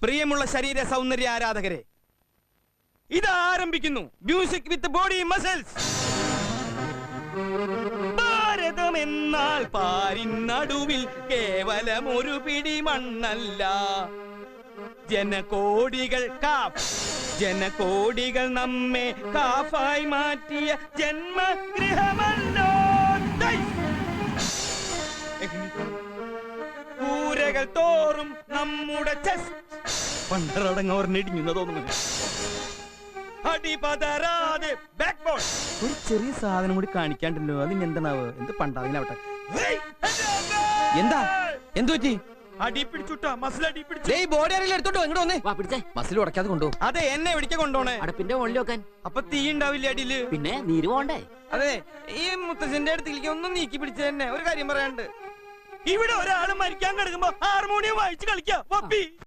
പ്രിയമുള്ള ശരീര സൗന്ദര്യ ആരാധകരെ, ഇത് ആരംഭിക്കുന്നു മ്യൂസിക് വിത്ത് ബോഡി മസിൽസ്. ഭാരതം എന്നാൽ പാരിനടുവിൽ കേവലം ഒരു പിടി മണ്ണല്ല. ജനകോടികൾ കാഫ്, ജനകോടികൾ നമ്മെ കാഫായി മാറ്റിയ ജന്മഗൃഹമല്ലോ. കൂരകൾ തോറും നമ്മുടെ ചെസ്റ്റ് പണ്ടറടങ്ങോർന്നിടിഞ്ഞു തോന്നുന്നു. അടിപതരാതെ ബാക്ക് ബോൾ. ഒരു ചെറിയ സാധനം കൂടി കാണിക്കാണ്ടല്ലോ. അതിന് എന്താണാവ്? എന്ത് പണ്ടാവിനാവട്ടെ. എന്താ എന്തു പറ്റി? അടി പിടിച്ചുട്ടാ, മസിൽ അടി പിടിച്ചു. ബോഡി ആരെങ്കിലും എടുത്തോട്ടോ, ഇങ്ങോട്ട് വന്നേ. പിടിച്ചേ, മസിൽ ഉടക്കാതെ കൊണ്ടോ. അതെ, എന്നെ എവിടേക്ക് കൊണ്ടോണേ? അടുപ്പിന്റെ മുകളിൽ വെക്കാൻ. അപ്പൊ തീ ഉണ്ടാവില്ല അടിയില്? പിന്നെ നീര് പോണ്ടേ? അതെ, ഈ മുത്തച്ഛന്റെ അടുത്തേക്ക് ഒന്നും നീക്കി പിടിച്ച തന്നെ. ഒരു കാര്യം പറയാണ്ട്, ഇവിടെ ഒരാള് മരിക്കാൻ കിടക്കുമ്പോ ഹാർമോണിയം വായിച്ച് കളിക്കാം.